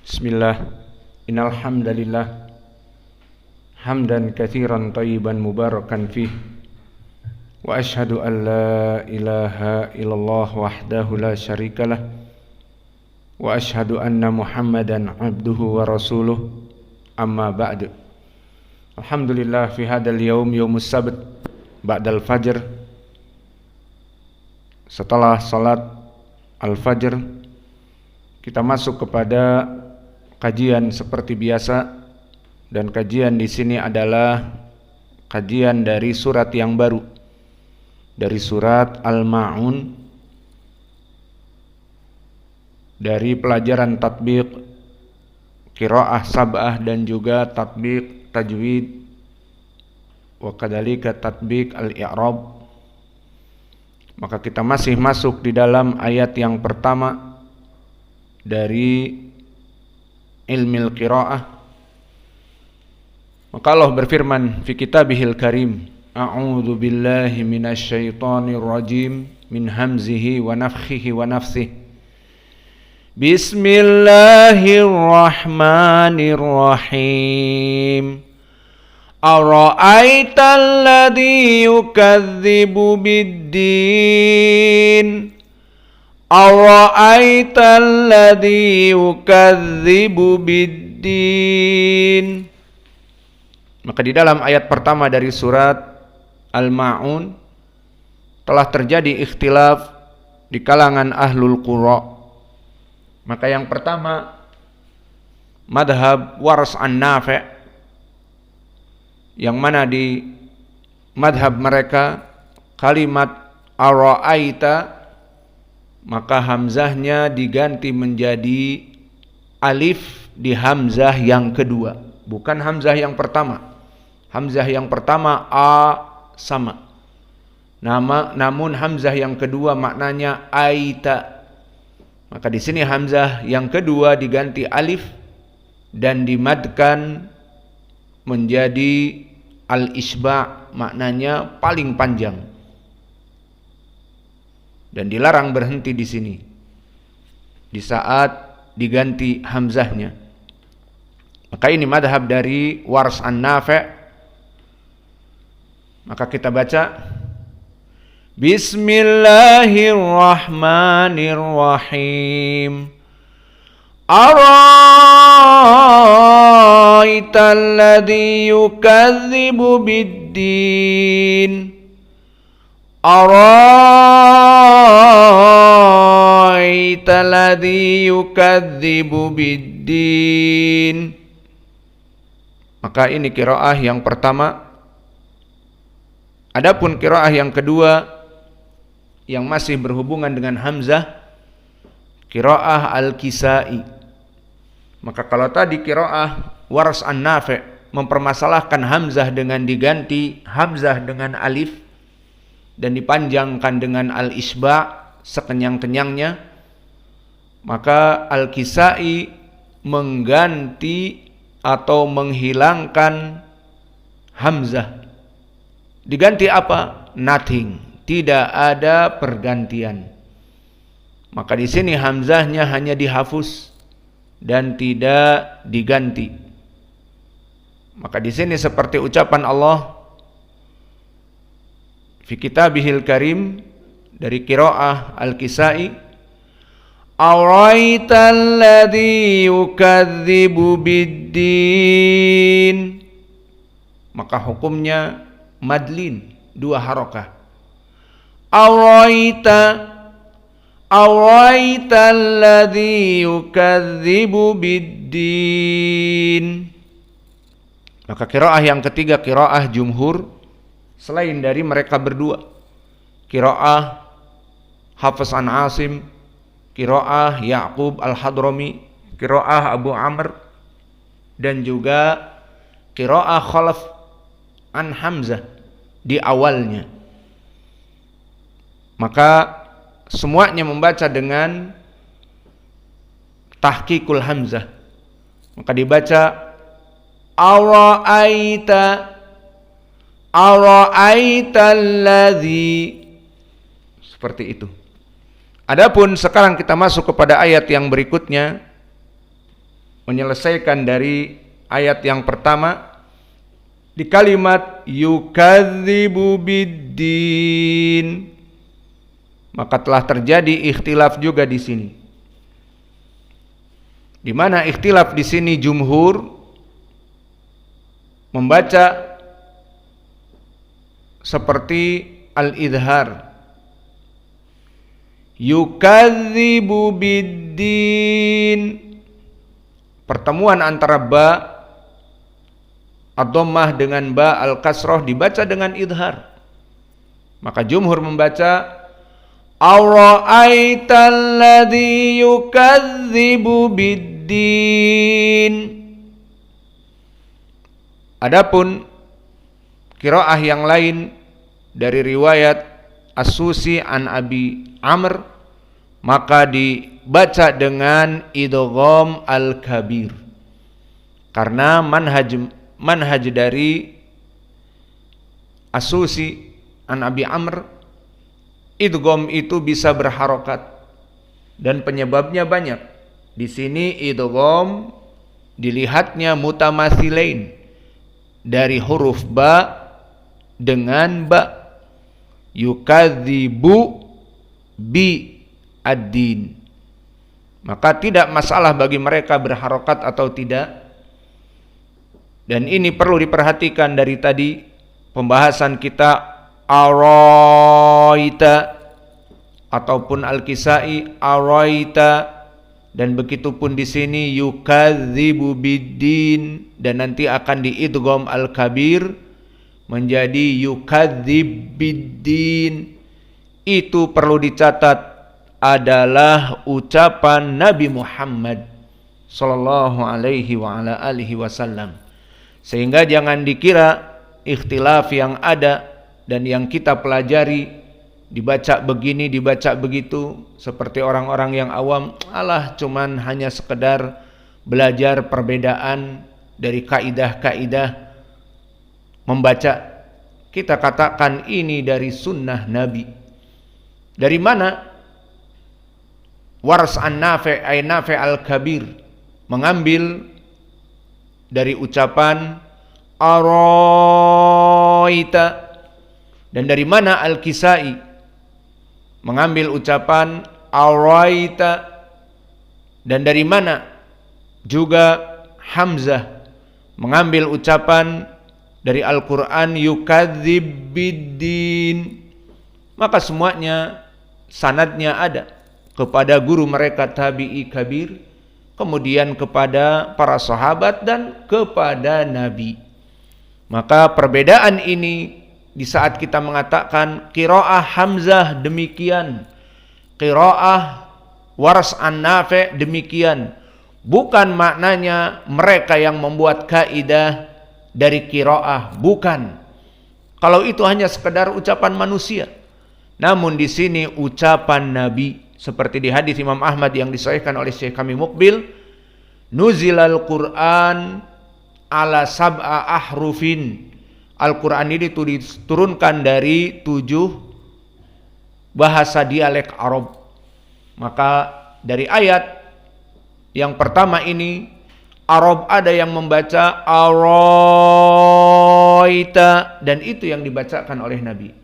Bismillah, innal hamdalillah hamdan katsiran thayyiban mubarakan fih wa asyhadu an la ilaha illallah wahdahu la syarikalah wa asyhadu anna Muhammadan abduhu wa rasuluh amma ba'du. Alhamdulillah fi hadzal yaum yaumus sabt ba'dal fajr, setelah salat al-fajr kita masuk kepada kajian seperti biasa, dan kajian di sini adalah kajian dari surat yang baru, dari surat Al-Ma'un, dari pelajaran tatbiq qiraah sab'ah dan juga tatbiq tajwid wa kadzalika tatbiq al-i'rab. Maka kita masih masuk di dalam ayat yang pertama dari ilmil qiraah. Maka Allah berfirman fi kitabihil karim, a'udzu billahi minasy syaithanir rajim min hamzihi wa nafthihi wa nafsihi. Bismillahirrahmanirrahim. Ara'aital ladzi yukadzibu bid-din. Ara'aital ladzi yukadzibu bid-din. Maka di dalam ayat pertama dari surat Al-Ma'un telah terjadi ikhtilaf di kalangan ahlul qura. Maka yang pertama, madhab Waras an-Nafi', yang mana di madhab mereka kalimat ara'aita maka hamzahnya diganti menjadi alif di hamzah yang kedua, bukan hamzah yang pertama. Hamzah yang pertama a sama, namun hamzah yang kedua maknanya aita. Maka di sini hamzah yang kedua diganti alif dan dimadkan menjadi al-isba', maknanya paling panjang. Dan dilarang berhenti di sini di saat diganti hamzahnya. Maka ini madhab dari Waras an-Nafi'. Maka kita baca Bismillahirrahmanirrahim. Ara'aital ladzi yukadzibu bid-din. Ara'aital ladzi yukadzibu bid-din. Maka ini qiraah yang pertama. Adapun qiraah yang kedua yang masih berhubungan dengan hamzah, qiraah al-Kisai. Maka kalau tadi qiraah Waras an-Nafi' mempermasalahkan hamzah dengan diganti hamzah dengan alif dan dipanjangkan dengan al-isba' sekenyang-kenyangnya, maka al-Kisai mengganti atau menghilangkan hamzah. Diganti apa? Nothing, tidak ada pergantian. Maka di sini hamzahnya hanya dihafuz dan tidak diganti. Maka di sini seperti ucapan Allah fi kitabihil karim dari qiraah al-Kisai, Ara'aital ladzi yukadzibu bid-din. Maka hukumnya madlin, dua harakah. Ara'aital ladzi yukadzibu bid-din. Maka qiraah yang ketiga qiraah jumhur selain dari mereka berdua, qiraah Hafiz an Asim, qiraah Ya'qub al-Hadrami, qiraah Abu Amr, dan juga qiraah Khalaf an Hamzah di awalnya. Maka semuanya membaca dengan tahqiqul hamzah. Maka dibaca ara'aital ladzi, seperti itu. Adapun sekarang kita masuk kepada ayat yang berikutnya, menyelesaikan dari ayat yang pertama di kalimat yukadzibu biddin, maka telah terjadi ikhtilaf juga di sini. Di mana ikhtilaf di sini jumhur membaca seperti al-idhar, yukadzibu biddin, pertemuan antara ba ad-dhammah dengan ba al-kasrah dibaca dengan idhar. Maka jumhur membaca ara'aital ladzi yukadzibu biddin. Adapun qiraah yang lain dari riwayat As-Susi an Abi Amr, maka dibaca dengan idgham al-kabir, karena manhaj dari As-Susi an Abi Amr, idgham itu bisa berharokat dan penyebabnya banyak. Di sini idgham dilihatnya mutamatsilain, dari huruf ba dengan ba, yukadzibu bi ad-din, maka tidak masalah bagi mereka berharokat atau tidak. Dan ini perlu diperhatikan dari tadi pembahasan kita araita ataupun al-Kisai araita, dan begitupun di sini yukadzibu biddin, dan nanti akan diidgham al-kabir menjadi yukadzib biddin. Itu perlu dicatat adalah ucapan Nabi Muhammad sallallahu alaihi wa ala alihi wasallam, sehingga jangan dikira ikhtilaf yang ada dan yang kita pelajari dibaca begini, dibaca begitu, seperti orang-orang yang awam, alah cuman hanya sekedar belajar perbedaan dari kaidah-kaidah membaca. Kita katakan ini dari sunnah Nabi. Dari mana? Waras an-Nafi' ay Nafi' al-Kabir mengambil dari ucapan araita, dan dari mana al-Kisai mengambil ucapan araita, dan dari mana juga Hamzah mengambil ucapan dari Al-Quran yukadzib biddin. Maka semuanya sanadnya ada kepada guru mereka tabi'i kabir, kemudian kepada para sahabat dan kepada Nabi. Maka perbedaan ini di saat kita mengatakan qiraah Hamzah demikian, qiraah Waras an-Nafi' demikian, bukan maknanya mereka yang membuat kaidah dari qiraah, bukan. Kalau itu hanya sekedar ucapan manusia. Namun di sini ucapan Nabi, seperti di hadis Imam Ahmad yang disahihkan oleh Syekh kami Muqbil, nuzilal Qur'an ala sab'a ahrufin. Al-Quran ini diturunkan dari 7 bahasa dialek Arab. Maka dari ayat yang pertama ini, Arab ada yang membaca araita, dan itu yang dibacakan oleh Nabi.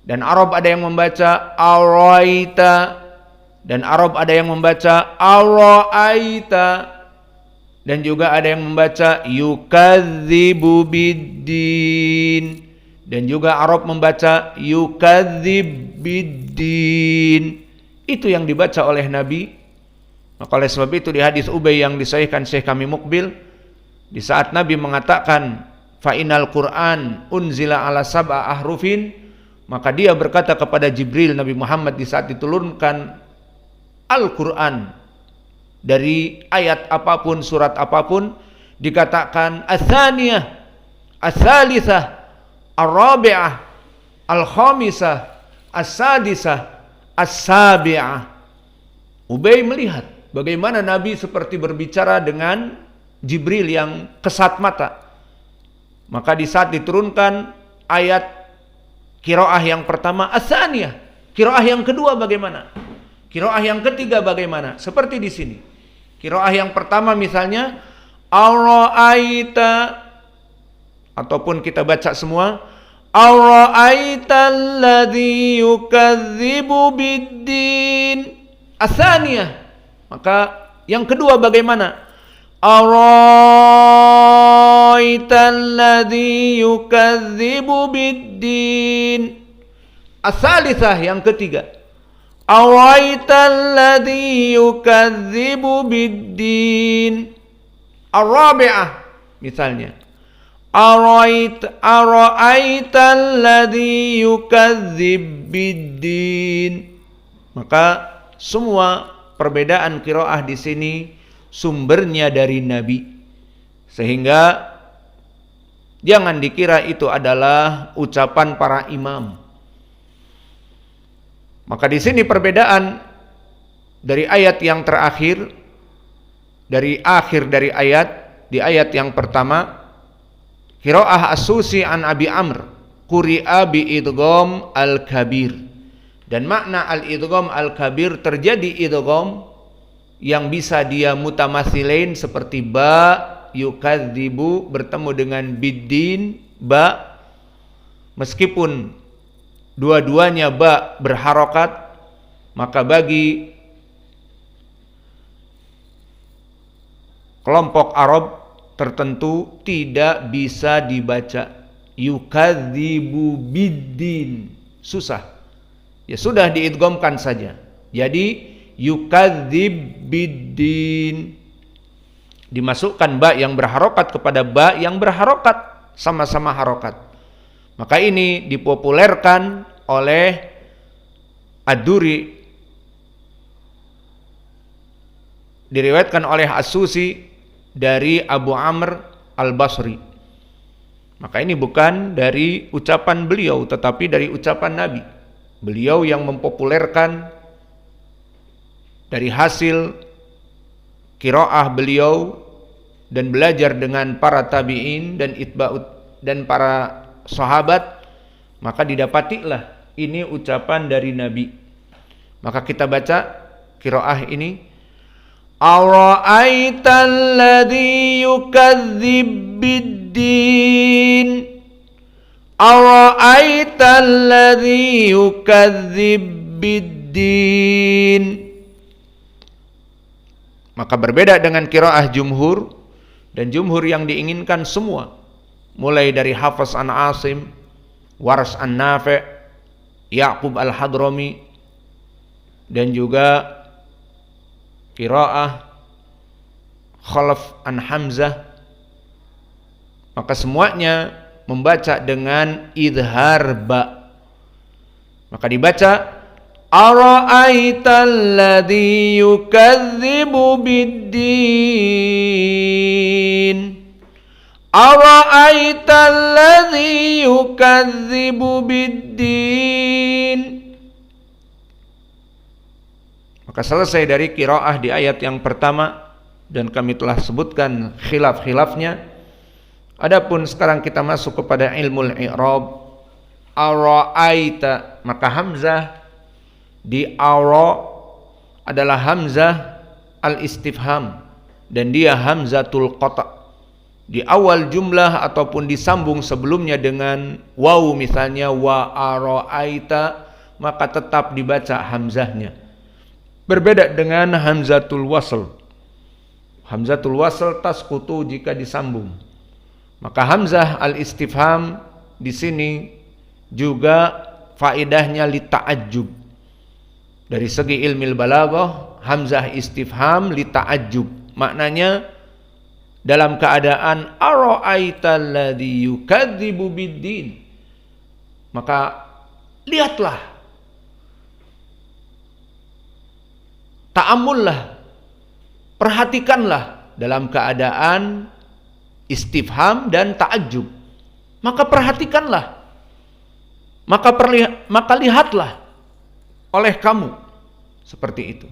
Dan Arab ada yang membaca araita, dan Arab ada yang membaca araita, dan juga ada yang membaca yukadzibu biddin, dan juga Arab membaca yukadzib biddin. Itu yang dibaca oleh Nabi. Maka oleh sebab itu di hadis Ubay yang disahihkan Syekh kami Muqbil, di saat Nabi mengatakan fa inal Qur'an unzila ala sab'a ahrufin, maka dia berkata kepada Jibril, Nabi Muhammad di saat diturunkan Al-Quran dari ayat apapun, surat apapun, dikatakan ats-tsaniyah, ats-tsalitsah, ar-rabi'ah, al-khamisah, as-sadisah, as-sabi'ah. Ubay melihat bagaimana Nabi seperti berbicara dengan Jibril yang kesat mata. Maka di saat diturunkan ayat qiraah yang pertama ats-tsaniyah, qiraah yang kedua bagaimana? Qiraah yang ketiga bagaimana? Seperti di sini. Qiraah yang pertama misalnya ara'aita, ataupun kita baca semua ara'aita alladhi yukadzibu biddin. Atsaniyah, maka yang kedua bagaimana? Ara'aita alladhi yukadzibu biddin. Atsalitsah, yang ketiga. Ara'aital ladzi yukadzibu biddin. Ar-rabi'ah misalnya ara'aital ladzi yukadzib biddin. Maka semua perbedaan qiraah di sini sumbernya dari Nabi, sehingga jangan dikira itu adalah ucapan para imam. Maka di sini perbedaan dari ayat yang terakhir, dari akhir dari ayat, di ayat yang pertama, qiraah as-Susi an Abi Amr, quri'a bi idgham al-kabir. Dan makna al-idgham al-kabir, terjadi idgham yang bisa dia mutamatsilain seperti ba yukadzibu bertemu dengan biddin ba, meskipun dua-duanya ba berharokat, maka bagi kelompok Arab tertentu tidak bisa dibaca yukadzibu biddin, susah. Ya sudah diidghamkan saja. Jadi yukadzib biddin, dimasukkan ba yang berharokat kepada ba yang berharokat, sama-sama harokat. Maka ini dipopulerkan oleh Ad-Duri, diriwayatkan oleh As-Susi dari Abu Amr Al-Basri. Maka ini bukan dari ucapan beliau, tetapi dari ucapan Nabi. Beliau yang mempopulerkan dari hasil qiraah beliau dan belajar dengan para tabi'in dan itba'ut dan para sahabat, maka didapatilah ini ucapan dari Nabi. Maka kita baca qiraah ini, ara'aital ladzi yukadzib biddin, ara'aital ladzi yukadzib biddin. Maka berbeda dengan qiraah jumhur, dan jumhur yang diinginkan semua, mulai dari Hafiz an Asim, Waras an Nafi', Ya'qub al-Hadrami, dan juga qiraah Khalaf an Hamzah, maka semuanya membaca dengan idhar ba. Maka dibaca ara'aital ladzi yukadzibu biddin, ara'aital ladzi yukadzibu biddin. Maka selesai dari qiraah di ayat yang pertama, dan kami telah sebutkan khilaf-khilafnya. Adapun sekarang kita masuk kepada ilmul i'rab. Ara'aita, maka hamzah di ara adalah hamzah al-istifham, dan dia hamzatul qata'. Di awal jumlah ataupun disambung sebelumnya dengan waw, misalnya wa ara'aita, maka tetap dibaca hamzahnya. Berbeda dengan hamzatul wasl. Hamzatul wasl tasqutu jika disambung. Maka hamzah al-istifham di sini juga faedahnya li ta'ajjub. Dari segi ilmil balaghah, hamzah istifham li ta'ajjub. Maknanya dalam keadaan ara'aital ladzi yukadzibu biddin, maka lihatlah, ta'ammullah, perhatikanlah dalam keadaan istifham dan ta'ajjub. Maka perhatikanlah, maka lihatlah oleh kamu, seperti itu.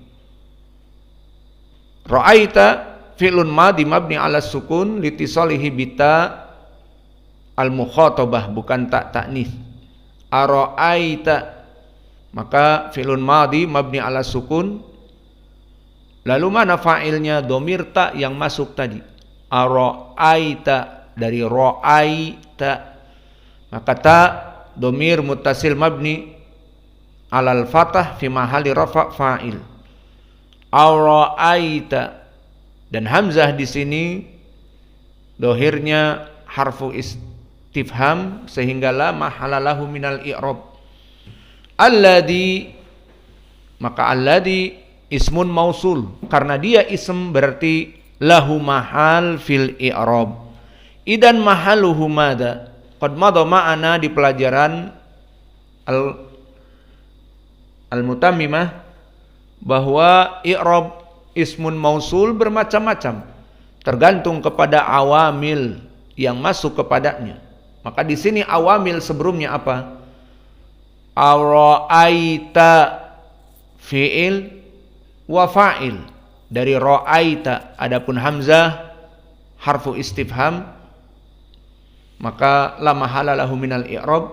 Ra'aita fi'lun madhi mabni ala sukun litisalihi bita al-mukhatabah, bukan tak ta'nis. Ara'aita, maka fi'lun madhi mabni ala sukun Lalu mana fa'ilnya? Domir ta yang masuk tadi. Ara'aita, dari ra'aita. Maka ta domir muttasil mabni alal fathah fi mahali rafa' fa'il. Ara'aita, dan hamzah di sini dohirnya harfu istifham sehingga la mahala lahu minal i'rab. Alladhi, maka alladhi ismun mausul, karena dia ism berarti lahu mahal fil i'rab. Idan mahaluhu mada? Qad madha ma'ana di pelajaran al-mutammimah bahwa i'rab ismun mausul bermacam-macam, tergantung kepada awamil yang masuk kepadanya. Maka di sini awamil sebelumnya apa? Ara'aita fi'il wa fa'il, dari ra'aita. Adapun hamzah harfu istifham, maka la mahala lahu minal i'rab.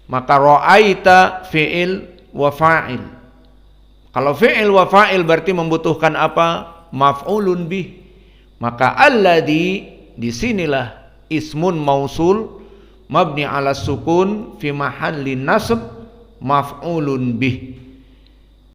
Maka ra'aita fi'il wa fa'il. Kalau fi'il wa fa'il berarti membutuhkan apa? Maf'ulun bih. Maka alladhi disinilah ismun mausul mabni ala sukun fi mahallin nasb maf'ulun bih.